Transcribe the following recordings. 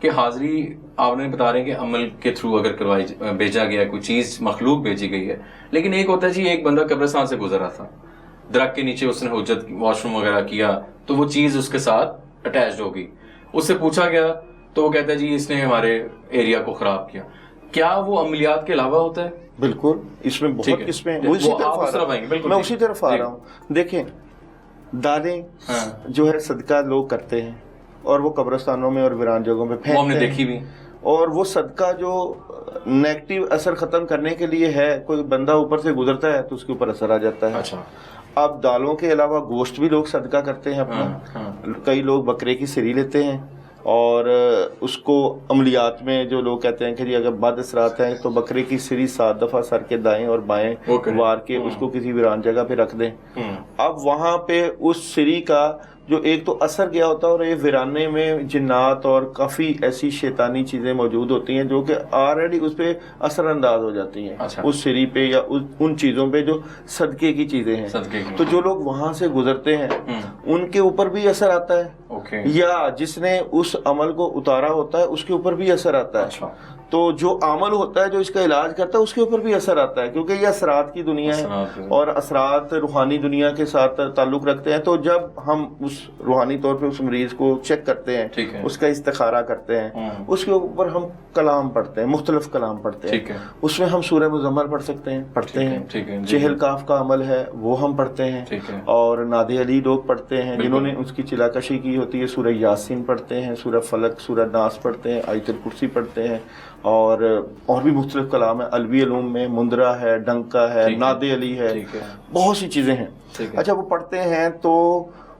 کہ حاضری آپ نے بتا رہے ہیں کہ عمل کے تھرو اگر بھیجا گیا کوئی چیز مخلوق بھیجی گئی ہے، لیکن ایک ہوتا ہے جی ایک بندہ قبرستان سے گزرا تھا، درخت کے نیچے اس نے حجت واش روم وغیرہ کیا تو وہ چیز اس کے ساتھ اٹیچڈ ہو گئی، اس سے پوچھا گیا تو وہ کہتا ہے جی اس نے ہمارے ایریا کو خراب کیا. کیا وہ عملیات کے علاوہ ہوتا ہے؟ بالکل، اس میں بہت قسمیں، میں اسی طرف آ رہا ہوں. دیکھیں دادیں جو ہے صدقہ لوگ کرتے ہیں اور وہ قبرستانوں میں اور ویران جگہوں پہ پھینکتے ہیں، ہم نے دیکھی بھی، اور وہ صدقہ جو نیگیٹو اثر ختم کرنے کے لیے ہے، کوئی بندہ اوپر سے گزرتا ہے تو اس کے اوپر اثر آ جاتا ہے. اچھا، اب دالوں کے علاوہ گوشت بھی لوگ صدقہ کرتے ہیں اپنا. کئی لوگ بکرے کی سری لیتے ہیں اور اس کو عملیات میں جو لوگ کہتے ہیں کہ جی اگر بد اثرات ہیں تو بکرے کی سری 7 دفعہ سر کے دائیں اور بائیں وار کے اس کو کسی ویران جگہ پہ رکھ دیں. اب وہاں پہ اس سری کا جو ایک تو اثر گیا ہوتا ہے، اور یہ ویرانے میں جنات اور کافی ایسی شیطانی چیزیں موجود ہوتی ہیں جو کہ آلریڈی اس پہ اثر انداز ہو جاتی ہیں. اس سری پہ یا ان چیزوں پہ جو صدقے کی چیزیں ہیں. تو جو لوگ وہاں سے گزرتے ہیں ان کے اوپر بھی اثر آتا ہے، یا جس نے اس عمل کو اتارا ہوتا ہے اس کے اوپر بھی اثر آتا ہے. تو جو عمل ہوتا ہے جو اس کا علاج کرتا ہے اس کے اوپر بھی اثر آتا ہے، کیونکہ یہ اثرات کی دنیا ہے اور اثرات روحانی دنیا کے ساتھ تعلق رکھتے ہیں. تو جب ہم اس روحانی طور پہ اس مریض کو چیک کرتے ہیں، اس کا استخارہ کرتے ہیں، اس کے اوپر ہم کلام پڑھتے ہیں، مختلف کلام پڑھتے ہیں. اس میں ہم سورہ مزمل پڑھتے ہیں، چہل کاف کا عمل ہے وہ ہم پڑھتے ہیں، اور ناد علی لوگ پڑھتے ہیں جنہوں نے اس کی چلا کشی کی ہوتی ہے. سورہ یاسین پڑھتے ہیں، سورہ فلق، سورہ ناس پڑھتے ہیں، آیت الکرسی پڑھتے ہیں، اور بھی مختلف کلام ہے. الوی علوم میں مندرہ ہے، ڈنکا ہے، ناد علی ہے، بہت سی چیزیں ہیں. اچھا، وہ پڑھتے ہیں تو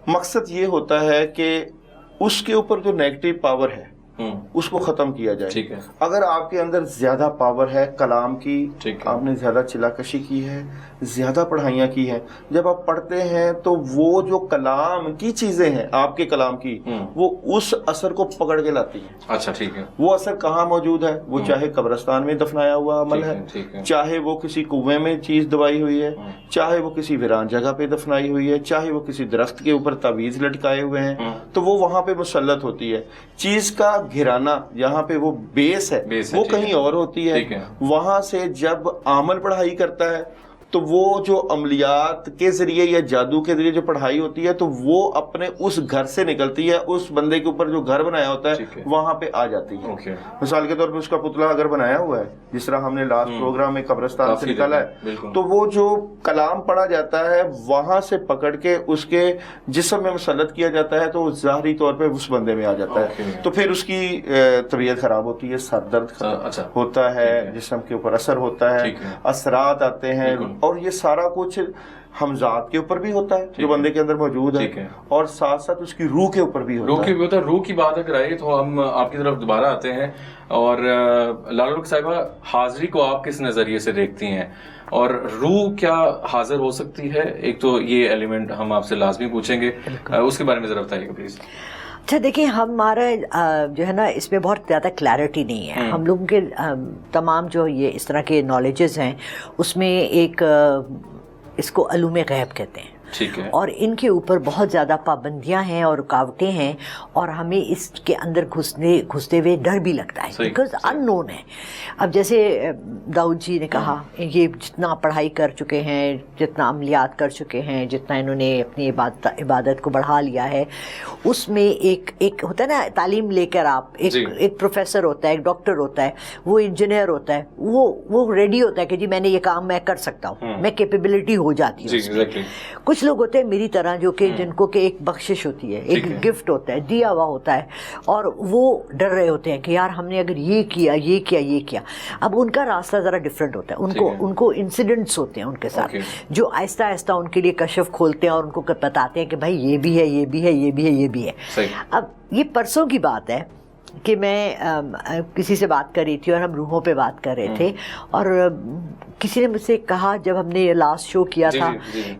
مقصد یہ ہوتا ہے کہ اس کے اوپر جو نیگیٹو پاور ہے اس کو ختم کیا جائے. اگر آپ کے اندر زیادہ پاور ہے کلام کی، آپ نے زیادہ چلا کشی کی ہے، زیادہ پڑھائیاں کی ہیں، جب آپ پڑھتے ہیں تو وہ جو کلام کی چیزیں ہیں آپ کے کلام کی، وہ اس اثر کو پکڑ کے لاتی ہیں. اچھا، ٹھیک ہے. وہ اثر کہاں موجود ہے؟ وہ چاہے قبرستان میں دفنایا ہوا عمل ہے، چاہے وہ کسی کنویں میں چیز دبائی ہوئی ہے، چاہے وہ کسی ویران جگہ پہ دفنائی ہوئی ہے، چاہے وہ کسی درخت کے اوپر تعویذ لٹکائے ہوئے ہیں، تو وہ وہاں پہ مسلط ہوتی ہے. چیز کا گھرانا جہاں پہ وہ بیس ہے وہ کہیں اور ہوتی ہے. وہاں سے جب عمل پڑھائی کرتا ہے تو وہ جو عملیات کے ذریعے یا جادو کے ذریعے جو پڑھائی ہوتی ہے تو وہ اپنے اس گھر سے نکلتی ہے، اس بندے کے اوپر جو گھر بنایا ہوتا ہے وہاں پہ آ جاتی ہے. مثال کے طور پہ اس کا پتلا اگر بنایا ہوا ہے، جس طرح ہم نے لاسٹ پروگرام میں قبرستان سے نکالا ہے، تو وہ جو کلام پڑھا جاتا ہے وہاں سے پکڑ کے اس کے جسم میں مسلط کیا جاتا ہے تو ظاہری طور پہ اس بندے میں آ جاتا ہے. تو پھر اس کی طبیعت خراب ہوتی ہے، سر درد ہوتا ہے، جسم کے اوپر اثر ہوتا ہے، اثرات آتے ہیں، اور یہ سارا کچھ حمزات کے اوپر بھی ہوتا ہے جو بندے کے اندر موجود ہے، اور ساتھ ساتھ اس کی روح کے اوپر بھی ہوتا ہے. روح کی بات اگر آئے تو ہم آپ کی طرف دوبارہ آتے ہیں، اور لال رخ صاحبہ حاضری کو آپ کس نظریے سے دیکھتی ہیں، اور روح کیا حاضر ہو سکتی ہے؟ ایک تو یہ ایلیمنٹ ہم آپ سے لازمی پوچھیں گے، اس کے بارے میں ذرا بتائیے گا پلیز. اچھا دیکھیں، ہمارا جو ہے نا اس میں بہت زیادہ کلیئرٹی نہیں ہے. ہم لوگوں کے تمام جو یہ اس طرح کے نالجز ہیں اس میں ایک اس کو علوم غیب کہتے ہیں، اور ان کے اوپر بہت زیادہ پابندیاں ہیں اور رکاوٹیں ہیں، اور ہمیں اس کے اندر گھستے ہوئے ڈر بھی لگتا ہے بیکاز ان نون ہے. اب جیسے داؤد جی نے کہا، یہ جتنا پڑھائی کر چکے ہیں، جتنا عملیات کر چکے ہیں، جتنا انہوں نے اپنی عبادت کو بڑھا لیا ہے، اس میں ایک ہوتا ہے نا تعلیم لے کر آپ ایک پروفیسر ہوتا ہے، ایک ڈاکٹر ہوتا ہے، وہ انجینئر ہوتا ہے، وہ ریڈی ہوتا ہے کہ جی میں نے یہ کام میں کر سکتا ہوں، میں کیپیبلٹی ہو جاتی ہے. کچھ لوگ ہوتے ہیں میری طرح جو کہ جن کو کہ ایک بخشش ہوتی ہے، ایک گفٹ ہوتا ہے، دیا ہوا ہوتا ہے، اور وہ ڈر رہے ہوتے ہیں کہ یار ہم نے اگر یہ کیا. اب ان کا راستہ ذرا ڈفرینٹ ہوتا ہے، ان کو انسیڈنٹس ہوتے ہیں ان کے ساتھ جو آہستہ آہستہ ان کے لیے کشف کھولتے ہیں اور ان کو بتاتے ہیں کہ بھائی یہ بھی ہے، یہ بھی ہے، یہ بھی ہے، یہ بھی ہے. اب یہ پرسوں کی بات ہے کہ میں کسی سے بات کر رہی تھی اور ہم روحوں پہ بات کر رہے تھے، اور کسی نے مجھ سے کہا جب ہم نے یہ لاسٹ شو کیا تھا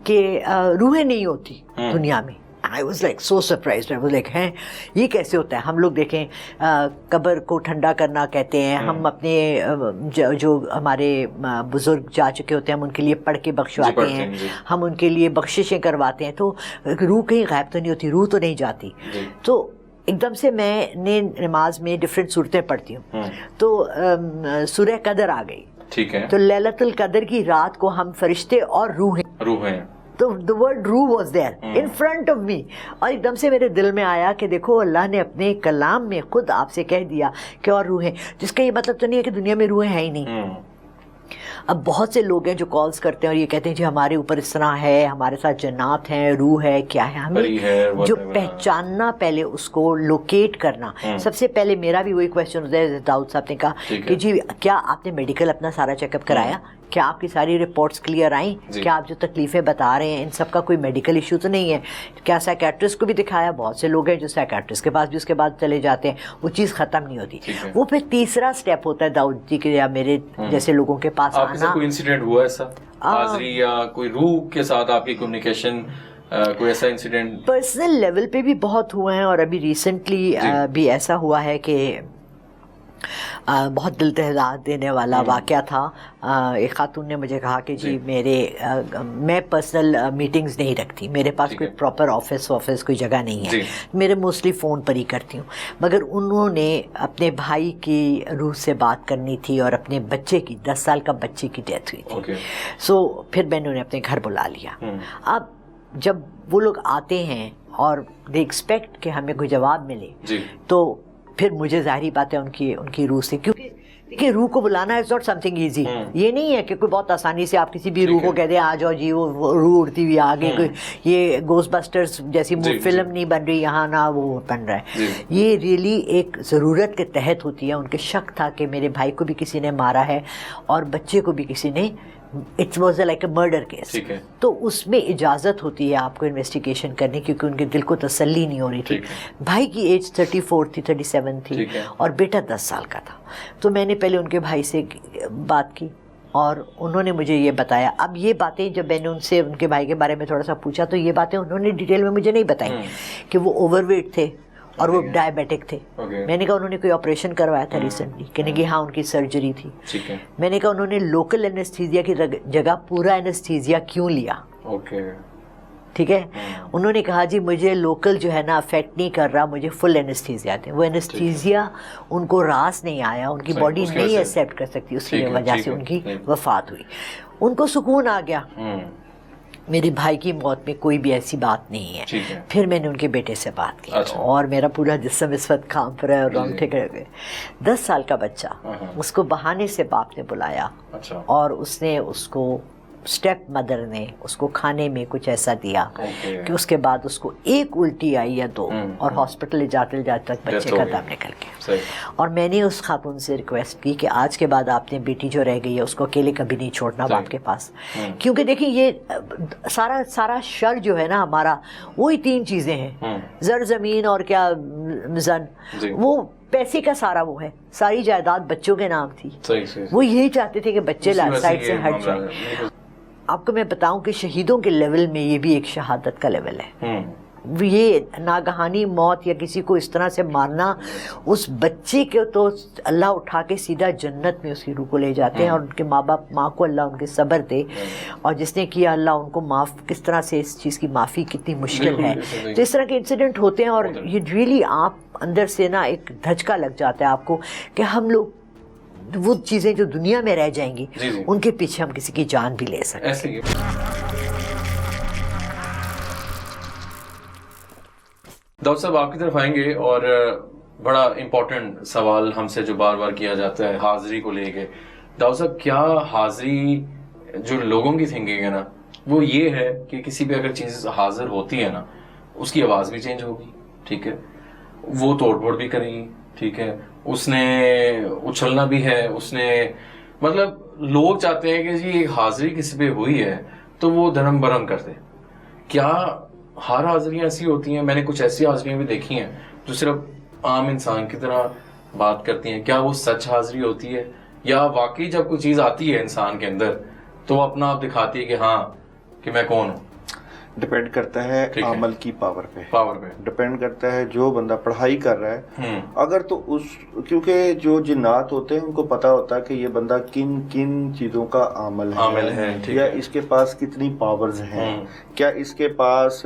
کہ روحیں نہیں ہوتی دنیا میں. I was like so surprised. I was like ہیں یہ کیسے ہوتا ہے؟ ہم لوگ دیکھیں قبر کو ٹھنڈا کرنا کہتے ہیں، ہم اپنے جو ہمارے بزرگ جا چکے ہوتے ہیں ہم ان کے لیے پڑھ کے بخشواتے ہیں، ہم ان کے لیے بخششیں کرواتے ہیں. تو روح کہیں غائب تو نہیں ہوتی، روح تو نہیں جاتی. تو ایک دم سے میں نے نماز میں ڈفرینٹ صورتیں پڑھتی ہوں تو سورہ قدر آ گئی, ٹھیک ہے, تو لیلۃ القدر کی رات کو ہم فرشتے اور روحیں تو the word روح was there in front of me, اور ایک دم سے میرے دل میں آیا کہ دیکھو اللہ نے اپنے کلام میں خود آپ سے کہہ دیا کہ اور روحیں, جس کا یہ مطلب تو نہیں ہے کہ دنیا میں روحیں ہیں ہی نہیں. اب بہت سے لوگ ہیں جو کالز کرتے ہیں اور یہ کہتے ہیں جی ہمارے اوپر اس طرح ہے, ہمارے ساتھ جنات ہیں, روح ہے, کیا ہے, ہمیں جو پہچاننا, پہلے اس کو لوکیٹ کرنا. سب سے پہلے میرا بھی وہی کویشچن ہوتا ہے, داؤد صاحب نے کہا کہ جی کیا آپ نے میڈیکل اپنا سارا چیک اپ کرایا, کیا آپ کی ساری رپورٹس کلیئر آئیں, کیا آپ جو تکلیفیں بتا رہے ہیں ان سب کا کوئی میڈیکل ایشو تو نہیں ہے, کیا سائیکیٹرسٹ کو بھی دکھایا. بہت سے لوگ ہیں جو سائیکیٹرسٹ کے پاس بھی اس کے بعد چلے جاتے ہیں, وہ چیز ختم نہیں ہوتی. وہ پھر تیسرا سٹیپ ہوتا ہے داؤد جی کے یا میرے جیسے لوگوں کے پاس آنا. کوئی انسیڈنٹ ہوا ایسا حاضری یا کوئی روح کے ساتھ آپ کی کمیونیکیشن, کوئی ایسا انسیڈنٹ؟ پرسنل لیول پہ بھی بہت ہوئے ہیں, اور ابھی ریسنٹلی بھی ایسا ہوا ہے کہ بہت دل دہلا دینے والا واقعہ تھا. ایک خاتون نے مجھے کہا کہ جی میں پرسنل میٹنگز نہیں رکھتی, میرے پاس کوئی پراپر آفس کوئی جگہ نہیں ہے, میرے موسٹلی فون پر ہی کرتی ہوں, مگر انہوں نے اپنے بھائی کی روح سے بات کرنی تھی اور اپنے بچے کی 10 سال کا بچے کی ڈیتھ ہوئی تھی. سو پھر میں نے انہیں اپنے گھر بلا لیا. اب جب وہ لوگ آتے ہیں اور دے ایکسپیکٹ کہ ہمیں کوئی جواب ملے, تو پھر مجھے ظاہری بات ہے ان کی روح سے, کیونکہ دیکھیے روح کو بلانا is not some thing easy. یہ نہیں ہے کہ کوئی بہت آسانی سے آپ کسی بھی روح کو کہہ دیں آ جاؤ جی وہ روح اڑتی ہوئی آگے, یہ گوسٹ بسٹرز جیسی فلم نہیں بن رہی یہاں, نہ وہ بن رہا ہے. یہ ریئلی ایک ضرورت کے تحت ہوتی ہے. ان کے شک تھا کہ میرے بھائی کو بھی کسی نے مارا ہے اور بچے کو بھی کسی نے, it was like a murder case. تو اس میں اجازت ہوتی ہے آپ کو انویسٹیگیشن کرنے, کیونکہ ان کے دل کو تسلی نہیں ہو رہی تھی. بھائی کی ایج 34 تھی, 37 تھی, اور بیٹا 10 سال کا تھا. تو میں نے پہلے ان کے بھائی سے بات کی اور انہوں نے مجھے یہ بتایا. اب یہ باتیں جب میں نے ان سے ان کے بھائی کے بارے میں تھوڑا سا پوچھا تو یہ باتیں انہوں نے ڈیٹیل میں مجھے نہیں بتائیں کہ وہ اوور ویٹ تھے اور وہ ڈائبیٹک تھے. میں نے کہا انہوں نے کوئی آپریشن کروایا تھا ریسنٹلی, کہنے کہ ہاں ان کی سرجری تھی. میں نے کہا انہوں نے لوکل اینستھیزیا کی جگہ پورا اینستھیزیا کیوں لیا, ٹھیک ہے. انہوں نے کہا جی مجھے لوکل جو ہے نا افیکٹ نہیں کر رہا, مجھے فل اینستھیزیا تھے. وہ اینستھیزیا ان کو راس نہیں آیا, ان کی باڈی نہیں ایکسیپٹ کر سکتی, اس کی وجہ سے ان کی وفات ہوئی. ان کو سکون آ گیا, میرے بھائی کی موت میں کوئی بھی ایسی بات نہیں ہے. پھر میں نے ان کے بیٹے سے بات کی اور میرا پورا جسم اس وقت کانپ رہا ہے اور رونگٹے کھڑے ہوئے. 10 سال کا بچہ, اس کو بہانے سے باپ نے بلایا اور اس نے اس کو اسٹیپ مدر نے اس کو کھانے میں کچھ ایسا دیا کہ اس کے بعد اس کو ایک الٹی آئی یا 2 اور ہاسپٹل لے جاتے تک بچے کا دم نکل گیا. اور میں نے اس خاتون سے ریکویسٹ کی کہ آج کے بعد آپ نے بیٹی جو رہ گئی ہے اس کو اکیلے کبھی نہیں چھوڑنا باپ کے پاس, کیونکہ دیکھیں یہ سارا شر جو ہے نا ہمارا, وہی 3 چیزیں ہیں, زر زمین اور کیا زن. وہ پیسے کا سارا وہ ہے, ساری جائیداد بچوں کے نام تھی. وہ یہی چاہتے تھے کہ بچے سائڈ سے ہٹ جائیں. آپ کو میں بتاؤں کہ شہیدوں کے لیول میں یہ بھی ایک شہادت کا لیول ہے. یہ ناگہانی موت یا کسی کو اس طرح سے مارنا, اس بچے کے تو اللہ اٹھا کے سیدھا جنت میں اس کی روح کو لے جاتے ہیں, اور ان کے ماں کو اللہ ان کے صبر دے, اور جس نے کیا اللہ ان کو معاف, کس طرح سے اس چیز کی معافی کتنی مشکل ہے. تو اس طرح کے انسیڈنٹ ہوتے ہیں اور یہ ریئلی آپ اندر سے نا ایک دھچکا لگ جاتا ہے آپ کو کہ ہم لوگ وہ چیزیں جو دنیا میں رہ جائیں گی ان کے پیچھے ہم کسی کی جان بھی لے سکتے ہیں. داؤد صاحب آپ کی طرف آئیں گے, اور بڑا امپورٹنٹ سوال ہم سے جو بار بار کیا جاتا ہے حاضری کو لے کے. داؤد صاحب کیا حاضری جو لوگوں کی تھنکنگ ہے نا وہ یہ ہے کہ کسی پہ اگر چیز حاضر ہوتی ہے نا اس کی آواز بھی چینج ہوگی, ٹھیک ہے, وہ توڑ پھوڑ بھی کرے گی, ٹھیک ہے, اس نے اچھلنا بھی ہے, اس نے مطلب لوگ چاہتے ہیں کہ جی حاضری کسی پہ ہوئی ہے تو وہ دھرم برم کر دے. کیا ہر حاضریاں ایسی ہوتی ہیں؟ میں نے کچھ ایسی حاضریاں بھی دیکھی ہیں جو صرف عام انسان کی طرح بات کرتی ہیں. کیا وہ سچ حاضری ہوتی ہے, یا واقعی جب کوئی چیز آتی ہے انسان کے اندر تو وہ اپنا آپ دکھاتی ہے کہ ہاں کہ میں کون ہوں؟ ڈپینڈ کرتا ہے عمل کی پاور پہ ڈپینڈ کرتا ہے. جو بندہ پڑھائی کر رہا ہے اگر تو اس, کیونکہ جو جنات ہوتے ہیں ان کو پتا ہوتا ہے کہ یہ بندہ کن کن چیزوں کا عامل ہے, یا اس کے پاس کتنی پاورز ہیں, کیا اس کے پاس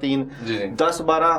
3, 10-12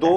2,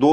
2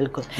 بالکل.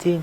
3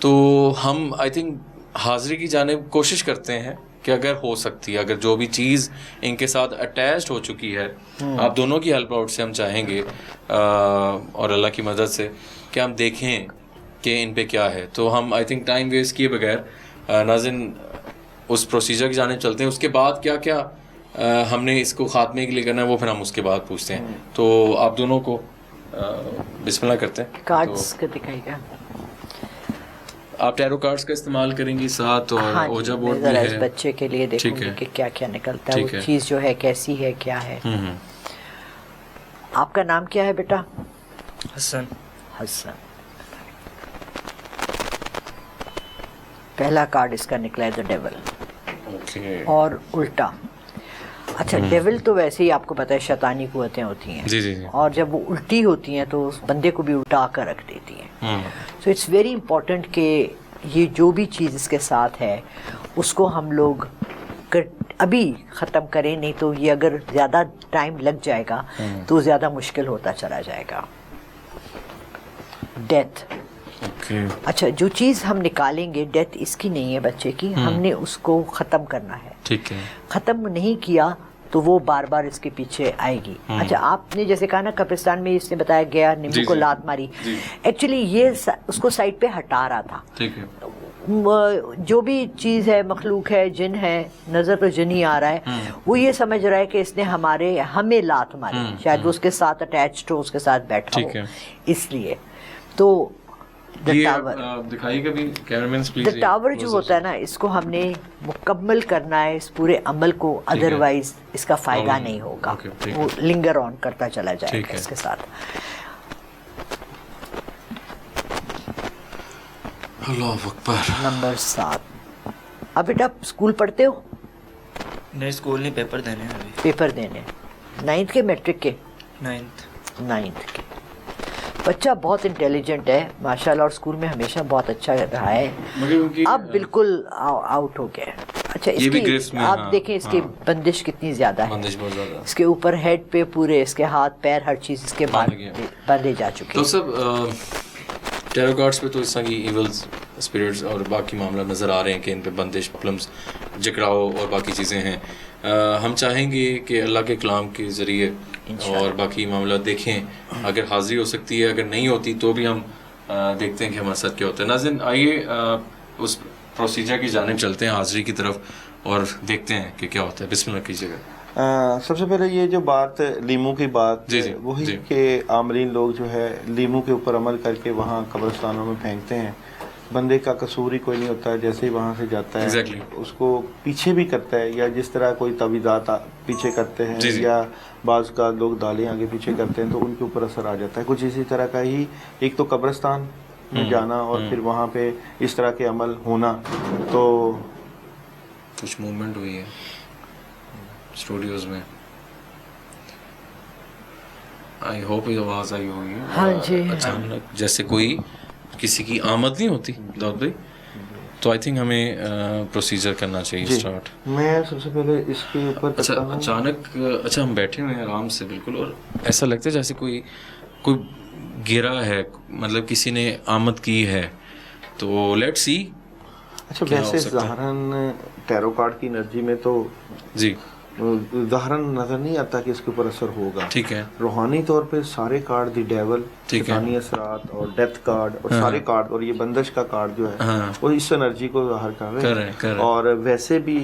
تو ہم آئی تھنک حاضری کی جانب کوشش کرتے ہیں کہ اگر ہو سکتی ہے, اگر جو بھی چیز ان کے ساتھ اٹیچڈ ہو چکی ہے, آپ دونوں کی ہیلپ آؤٹ سے ہم چاہیں گے اور اللہ کی مدد سے کہ ہم دیکھیں کہ ان پہ کیا ہے. تو ہم آئی تھنک ٹائم ویسٹ کیے بغیر ناظرین اس پروسیجر کی جانب چلتے ہیں. اس کے بعد کیا کیا ہم نے اس کو خاتمے کے لیے کرنا ہے وہ پھر ہم اس کے بعد پوچھتے ہیں. تو آپ دونوں کو بسم اللہ کرتے ہیں. کارڈز کا دکھائیے گا, آپ ٹیرو کارڈز کا استعمال کریں گی ساتھ, اور اوجا بورڈ بھی ذرا اس ہے. بچے کے لیے دیکھوں گی کہ کیا کیا نکلتا ہے, وہ چیز جو ہے کیسی ہے, کیا ہے. آپ کا نام کیا ہے بیٹا؟ حسن. حسن. پہلا کارڈ اس کا نکلا ہے دا ڈیول, اور الٹا. اچھا, ڈیول تو ویسے ہی آپ کو پتہ ہے شیطانی قوتیں ہوتی ہیں, جی جی جی, اور جب وہ الٹی ہوتی ہیں تو اس بندے کو بھی الٹا کر رکھ دیتی ہیں. سو اٹس ویری امپورٹنٹ کہ یہ جو بھی چیز اس کے ساتھ ہے اس کو ہم لوگ ابھی ختم کریں, نہیں تو یہ اگر زیادہ ٹائم لگ جائے گا تو زیادہ مشکل ہوتا چلا جائے گا. ڈیتھ. اچھا, جو چیز ہم نکالیں گے ڈیتھ اس کی نہیں ہے بچے کی, ہم نے اس کو ختم کرنا ہے. ٹھیک ہے, ختم نہیں کیا تو وہ بار بار اس کے پیچھے آئے گی. اچھا, آپ نے جیسے کہا نا قبرستان میں اس نے بتایا گیا نیمبو کو لات ماری, ایکچولی یہ اس کو سائڈ پہ ہٹا رہا تھا. ٹھیک ہے, جو بھی چیز ہے, مخلوق ہے, جن ہے, نظر تو جن ہی آ رہا ہے, وہ یہ سمجھ رہا ہے کہ اس نے ہمیں لات ماری, شاید وہ اس کے ساتھ اٹیچڈ ہو, اس کے ساتھ بیٹھا ہو, اس لیے. تو دکھائیے گا بھی کیمرمین پلیز. دا ٹاور جو ہوتا ہے نا, اس کو ہم نے مکمل کرنا ہے اس پورے عمل کو, ادروائز اس کا فائدہ نہیں ہوگا, وہ لنگر آن کرتا چلا جائے گا اس کے ساتھ. اللہ اکبر. نمبر 7. اب بیٹا اسکول پڑھتے ہو؟ نہیں, اسکول نہیں, پیپر دینے ہیں ابھی. پیپر دینے 9th کے, میٹرک کے؟ 9th کے. بچہ بہت انٹیلیجنٹ ہے ماشاء اللہ, اور اسکول میں ہمیشہ بہت اچھا رہا ہے, اب بالکل آؤٹ ہو گیا. اچھا, اس کی آپ دیکھیں اس کی بندش کتنی زیادہ ہے, اس کے اوپر ہیڈ پہ پورے اس کے ہاتھ پیر ہر چیز اس کے باندھے جا چکے. تو سب ٹیرو کارڈز پہ تو اس طرح کی ایولز اسپرٹس اور باقی معاملہ نظر آ رہے ہیں کہ ان پہ بندش, پرابلمس, جکڑاؤ اور باقی چیزیں ہیں. ہم چاہیں گے کہ اللہ کے کلام کے ذریعے اور باقی معاملات دیکھیں, اگر حاضری ہو سکتی ہے, اگر نہیں ہوتی تو بھی ہم دیکھتے ہیں کہ ہمارے ساتھ کیا ہوتا ہے. ناظرین آئیے اس پروسیجر کی جانب چلتے ہیں, حاضری کی طرف, اور دیکھتے ہیں کہ کیا ہوتا ہے. بسم اللہ کیجیے گا. سب سے پہلے یہ جو بات لیمو کی بات, وہی کہ عاملین لوگ جو ہے لیمو کے اوپر عمل کر کے وہاں قبرستانوں میں پھینکتے ہیں. بندے کا قصور ہی کوئی نہیں ہوتا ہے, جیسے ہی وہاں سے جاتا ہے اس کو پیچھے بھی کرتا ہے, یا جس طرح کوئی تعویذات پیچھے کرتے ہیں, یا بعض کا لوگ دالیں آگے پیچھے کرتے ہیں تو ان کے اوپر اثر آ جاتا ہے. کچھ اسی طرح کا ہی ایک تو قبرستان میں جانا اور پھر وہاں پہ اس طرح کے عمل ہونا. تو کچھ موومنٹ ہوئی ہے اسٹوڈیوز میں, آئی ہوپ یہ آواز آئی ہوگی. ہاں جی, اچانک جیسے کوئی کسی کی آمد نہیں ہوتی داؤد بھائی, تو آئی تھنک ہمیں پروسیجر کرنا چاہیے اسٹارٹ. میں سب سے پہلے اس کے اوپر اچانک اچھا ہم بیٹھے ہوئے ہیں آرام سے بالکل, اور ایسا لگتا ہے جیسے کوئی گرا ہے, مطلب کسی نے آمد کی ہے. تو لیٹ سی. اچھا, ویسے ظاہراً ٹیرو کارڈ کی انرجی میں تو جی ظاہراً نظر نہیں آتا کہ اس کے اوپر اثر ہوگا. ٹھیک ہے, روحانی طور پہ سارے کارڈ, دی ڈیول, شیطانی اثرات اور ڈیتھ کارڈ اور سارے کارڈ, اور یہ بندش کا کارڈ جو ہے وہ اس انرجی کو ظاہر کر رہے ہیں. اور ویسے بھی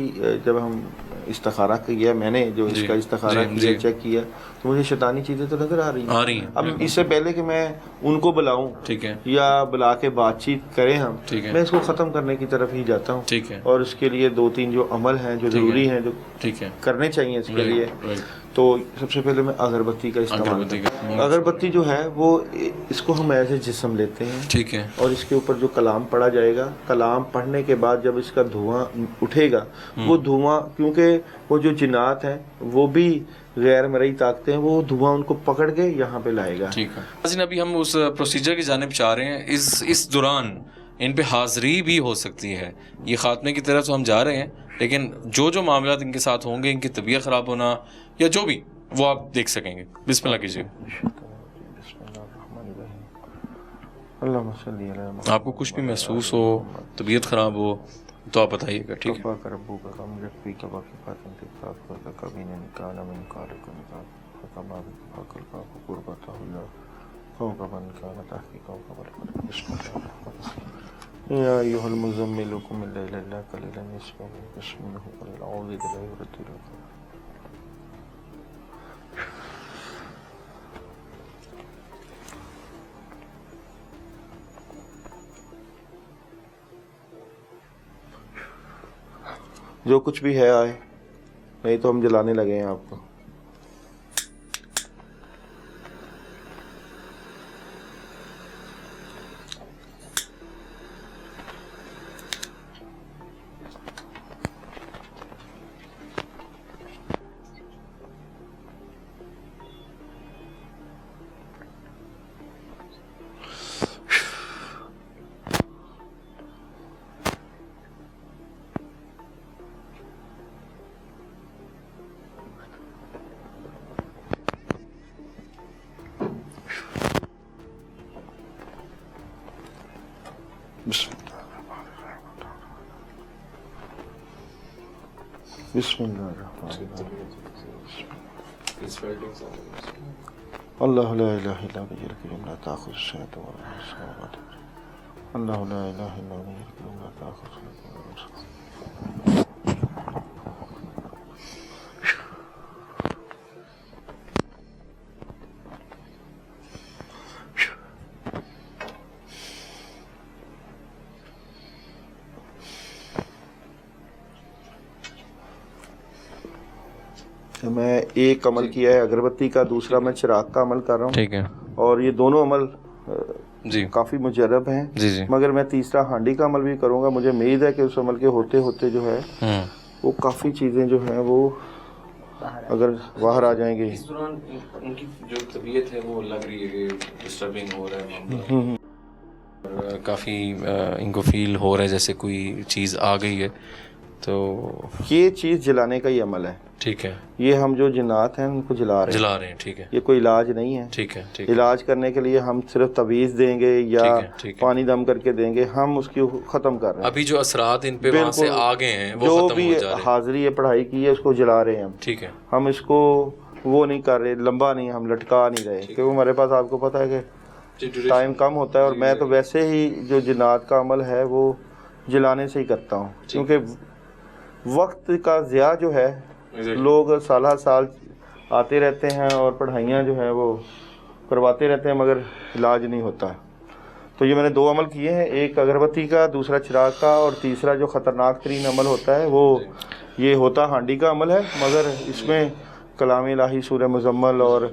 جب ہم استخارہ کیا, میں نے جو اس کا استخارہ کیا, چیک کیا, تو مجھے شیطانی چیزیں تو نظر آ رہی ہیں. اب اس سے پہلے کہ میں ان کو بلاؤں یا بلا کے بات چیت کریں ہم, میں اس کو ختم کرنے کی طرف ہی جاتا ہوں. اور اس کے لیے 2-3 جو عمل ہیں جو ضروری ہیں, جو کرنے چاہیے اس کے لیے. تو سب سے پہلے میں اگربتی کا استعمال کرتا ہوں. اگربتی جو ہے وہ اس کو ہم ایسے جسم لیتے ہیں, ٹھیک ہے, اور اس کے اوپر جو کلام پڑھا جائے گا, کلام پڑھنے کے بعد جب اس کا دھواں اٹھے گا, وہ دھواں, کیونکہ وہ جو جنات ہیں وہ بھی غیر مرئی طاقتیں ہیں, وہ دھواں ان کو پکڑ کے یہاں پہ لائے گا. ٹھیک ہے, ابھی ہم اس پروسیجر کی جانب چاہ رہے ہیں. اس دوران ان پہ حاضری بھی ہو سکتی ہے. یہ خاتمے کی طرف تو ہم جا رہے ہیں, لیکن جو معاملات ان کے ساتھ ہوں گے, ان کی طبیعت خراب ہونا یا جو بھی, وہ آپ دیکھ سکیں گے. بسم اللہ کیجیے. اللہم صلی علی محمد. آپ کو کچھ بھی محسوس ہو, طبیعت خراب ہو, تو آپ بتائیے گا, ٹھیک ہے؟ کفا کربو کا کم یکفی کا باقی فاتن کے ساتھ کا کبھی نے نکالا من کال کا نکال ختم آبی فاکل کا قربت اللہ فوق من کانا تحقیق کا برکت. بسم اللہ الرحمن الرحیم. یا ایوہ المزمل قم اللیل الا قلیلا نصفہ بسم اللہ قلیلا اعوذ باللہ ورتی لکم. جو کچھ بھی ہے آئے, نہیں تو ہم جلانے لگے ہیں آپ کو. بسم اللہ الرحمن الرحیم. اللہ لا الہ الا هو الحی القیوم لا تأخذہ سنۃ ولا نوم. اللہ لا الہ الا هو الحی القیوم لا تأخذہ سنۃ ولا نوم. میں ایک عمل کیا ہے اگربتی کا, دوسرا میں چراغ کا عمل کر رہا ہوں, ٹھیک ہے, اور یہ دونوں عمل جی کافی مجرب ہیں. جی جی, مگر میں تیسرا ہانڈی کا عمل بھی کروں گا. مجھے امید ہے کہ اس عمل کے ہوتے ہوتے جو ہے وہ کافی چیزیں جو ہیں وہ اگر باہر آ جائیں گی. اس دوران ان کی جو طبیعت ہے وہ لگ رہی ہے کہ ڈسٹربنگ ہو رہا ہے معاملہ, اور کافی ان کو فیل ہو رہا ہے جیسے کوئی چیز آ گئی ہے. تو یہ چیز جلانے کا ہی عمل ہے, ٹھیک ہے, یہ ہم جو جنات ہیں ان کو جلا رہے ہیں, ٹھیک ہے, یہ کوئی علاج نہیں ہے. ٹھیک ہے, ٹھیک ہے, علاج کرنے کے لیے ہم صرف تعویذ دیں گے یا ٹھیک ہے. پانی دم کر کے دیں گے, ہم اس کی ختم کر رہے ہیں. ابھی جو اثرات ان پہ وہاں سے آ گئے ہیں وہ جو ختم بھی ہو جا رہے ہیں. حاضری ہے پڑھائی کی ہے اس کو جلا رہے ہیں ہم. ٹھیک ہے, ہم اس کو وہ نہیں کر رہے, لمبا نہیں, ہم لٹکا نہیں رہے, کیونکہ ہمارے پاس آپ کو پتہ ہے کہ ٹائم کم ہوتا ہے, اور میں تو ویسے ہی جو جنات کا عمل ہے وہ جلانے سے ہی کرتا ہوں, کیونکہ وقت کا ضیاع جو ہے, لوگ سالہ سال آتے رہتے ہیں اور پڑھائیاں جو ہیں وہ کرواتے رہتے ہیں مگر علاج نہیں ہوتا. تو یہ میں نے دو عمل کیے ہیں, ایک اگربتی کا, دوسرا چراغ کا, اور تیسرا جو خطرناک ترین عمل ہوتا ہے وہ یہ ہوتا ہانڈی کا عمل ہے. مگر اس میں کلام الہی سورہ مزمل, اور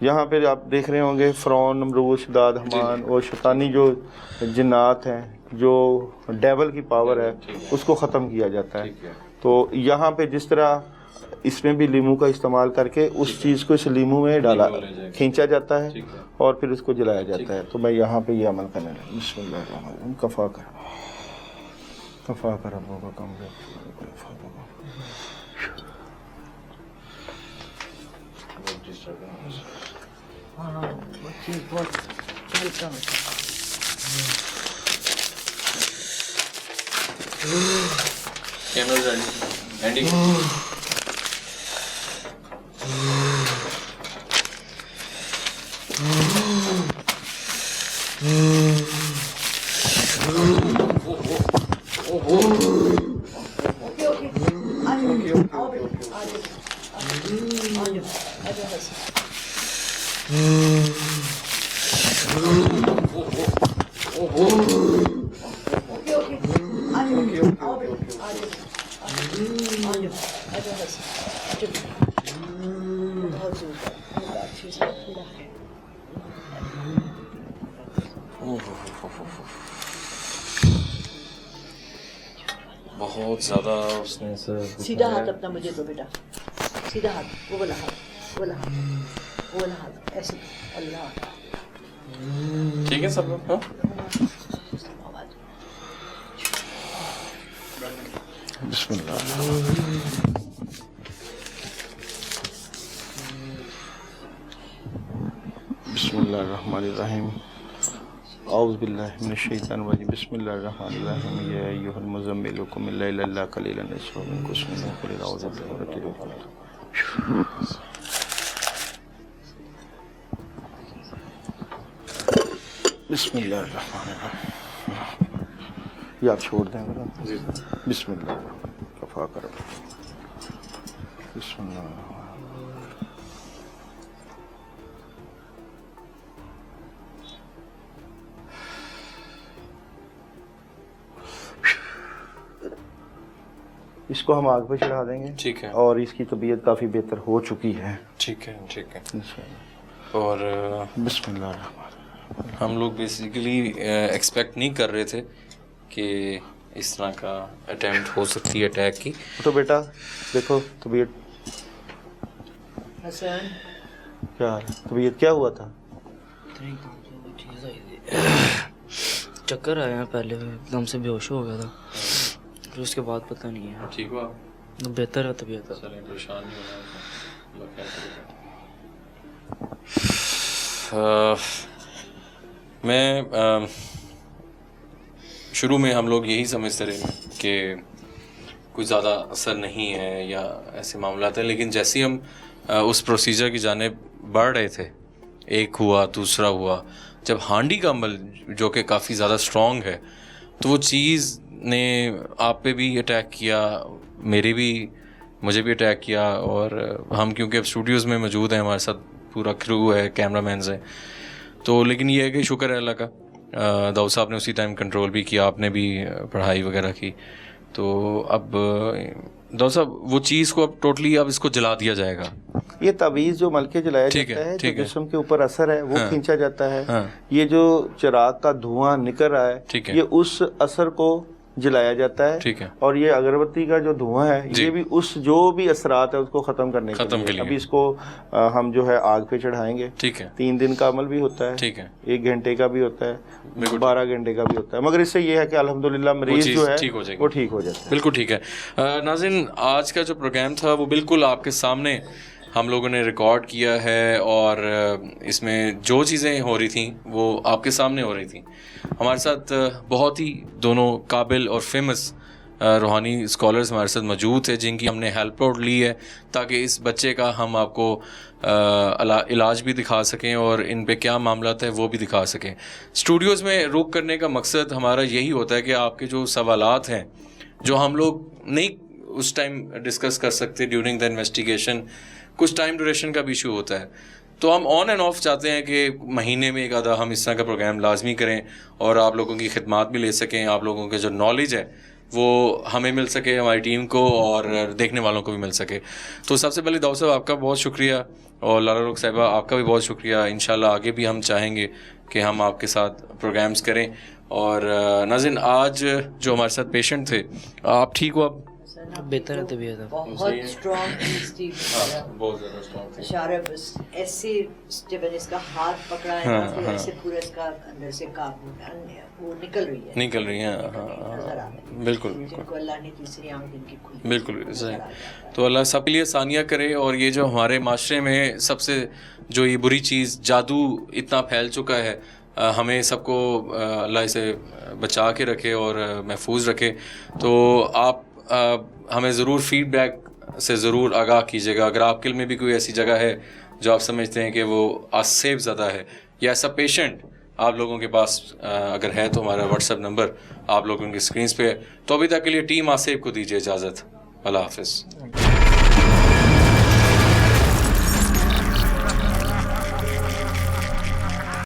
یہاں پہ آپ دیکھ رہے ہوں گے فرعون, نمرود, شداد, حمان اور شیطانی جو جنات ہیں, جو ڈیول کی پاور ہے, اس کو ختم کیا جاتا ہے. تو یہاں پہ جس طرح اس میں بھی لیمو کا استعمال کر کے اس چیز کو اس لیمو میں ڈالا کھینچا جاتا ہے اور پھر اس کو جلایا جاتا ہے. تو میں یہاں پہ یہ عمل کرنے لگا. بسم اللہ الرحمن الرحیم. کفا کر ابو کا کم بہت زیادہ اس نے سیدھا ہاتھ اپنا مجھے دو بیٹا, سیدھا ہاتھ, وہ والا ہاتھ, وہ والا ہاتھ, وہ والا ہاتھ, ایسے. اللہ ٹھیک ہے سب لوگ. بسم اللہ. بسم اللہ الرحمن الرحیم. اعوذ باللہ من الشیطان الرجیم بسم اللہ الرحمن الرحیم یا ایھا المزمل قم اللیل الا قلیلا نصفہ وانقص منہ قلیلا اعوذ باللہ. بسم اللہ الرحمن الرحیم. یہ آپ چھوڑ دیں ذرا. بسم اللہ کفا کرم. بسم اللہ. اس کو ہم آگ پہ چڑھا دیں گے. ٹھیک ہے. اور اس کی طبیعت کافی بہتر ہو چکی ہے. ٹھیک ہے ٹھیک ہے. انشاءاللہ. اور بسم اللہ الرحمن الرحیم. ہم لوگ بیسیکلی ایکسپیکٹ نہیں کر رہے تھے کہ اس طرح کا اٹیمپٹ ہو سکتی ہے اٹیک کی. تو بیٹا دیکھو طبیعت حسن کیا حال ہے؟ طبیعت کیا ہوا تھا؟ چکر آیا پہلے ایک دم سے بے ہوش ہو گیا تھا, پھر اس کے بعد پتہ نہیں ہے. ٹھیک ہوا؟ بہتر ہے طبیعت. چلیں پریشان نہیں ہونا. میں شروع میں ہم لوگ یہی سمجھتے رہے کہ کوئی زیادہ اثر نہیں ہے یا ایسے معاملات ہیں, لیکن جیسے ہم اس پروسیجر کی جانب بڑھ رہے تھے, ایک ہوا دوسرا ہوا, جب ہانڈی کا عمل جو کہ کافی زیادہ اسٹرانگ ہے تو وہ چیز نے آپ پہ بھی اٹیک کیا, مجھے بھی اٹیک کیا. اور ہم کیونکہ اب اسٹوڈیوز میں موجود ہیں, ہمارے ساتھ پورا کرو ہے, کیمرہ مینز ہیں, تو لیکن یہ ہے کہ شکر ہے اللہ کا, داؤد صاحب نے اسی ٹائم کنٹرول بھی کیا, آپ نے بھی پڑھائی وغیرہ کی. تو اب داؤد صاحب وہ چیز کو اب ٹوٹلی اب اس کو جلا دیا جائے گا. یہ تعویذ جو مل کے جلایا جاتا ہے, جو جسم کے اوپر اثر ہے وہ کھینچا جاتا ہے. یہ جو چراغ کا دھواں نکل رہا ہے یہ اس اثر کو جلایا جاتا ہے. اور یہ اگربتی کا جو دھواں ہے یہ بھی اس جو بھی اثرات ہے اس کو ختم کرنے کے لیے. ابھی اس کو ہم جو ہے آگ پہ چڑھائیں گے. 3 دن کا عمل بھی ہوتا ہے, 1 گھنٹے کا بھی ہوتا ہے, 12 گھنٹے کا بھی ہوتا ہے, مگر اس سے یہ ہے کہ الحمدللہ مریض جو ہے وہ ٹھیک ہو جاتا ہے. بالکل ٹھیک ہے. ناظرین, آج کا جو پروگرام تھا وہ بالکل آپ کے سامنے ہم لوگوں نے ریکارڈ کیا ہے, اور اس میں جو چیزیں ہو رہی تھیں وہ آپ کے سامنے ہو رہی تھیں. ہمارے ساتھ بہت ہی دونوں قابل اور فیمس روحانی اسکالرز ہمارے ساتھ موجود تھے, جن کی ہم نے ہیلپ آؤٹ لی ہے تاکہ اس بچے کا ہم آپ کو علاج بھی دکھا سکیں اور ان پہ کیا معاملات ہیں وہ بھی دکھا سکیں. اسٹوڈیوز میں رک کرنے کا مقصد ہمارا یہی ہوتا ہے کہ آپ کے جو سوالات ہیں جو ہم لوگ نہیں اس ٹائم ڈسکس کر سکتے ڈیورنگ دا انویسٹیگیشن, کچھ ٹائم ڈوریشن کا بھی ایشو ہوتا ہے, تو ہم آن اینڈ آف چاہتے ہیں کہ مہینے میں ایک آدھا ہم اس طرح کا پروگرام لازمی کریں اور آپ لوگوں کی خدمات بھی لے سکیں, آپ لوگوں کے جو نالج ہے وہ ہمیں مل سکے, ہماری ٹیم کو اور دیکھنے والوں کو بھی مل سکے. تو سب سے پہلے داؤد صاحب آپ کا بہت شکریہ, اور لارا رخ صاحبہ آپ کا بھی بہت شکریہ. انشاءاللہ آگے بھی ہم چاہیں گے کہ ہم آپ کے ساتھ پروگرامز کریں. اور ناظرین, آج جو ہمارے ساتھ پیشنٹ تھے, آپ ٹھیک ہو؟ اب بہتر ہے طبیعت. بہت اسٹرانگ, بہت زیادہ اسٹرانگ اشارہ بس ایسے جب میں نے اس کا ہاتھ پکڑا ہے نا تو ایسے پورا اس کا اندر سے وہ نکل رہی ہے. بالکل جن کو اللہ نے تیسری آنکھ ان کی کھلی. بالکل صحیح. تو اللہ سب کے لیے ثانیہ کرے. اور یہ جو ہمارے معاشرے میں سب سے جو یہ بری چیز جادو اتنا پھیل چکا ہے, ہمیں سب کو اللہ اسے بچا کے رکھے اور محفوظ رکھے. تو آپ ہمیں ضرور فیڈ بیک سے ضرور آگاہ کیجیے گا. اگر آپ کے علم میں بھی کوئی ایسی جگہ ہے جو آپ سمجھتے ہیں کہ وہ آسیب زدہ ہے, یا ایسا پیشنٹ آپ لوگوں کے پاس اگر ہے, تو ہمارا واٹس ایپ نمبر آپ لوگوں کی اسکرینس پہ ہے. تو ابھی تک کے لیے ٹیم آسیب کو دیجیے اجازت. اللہ حافظ.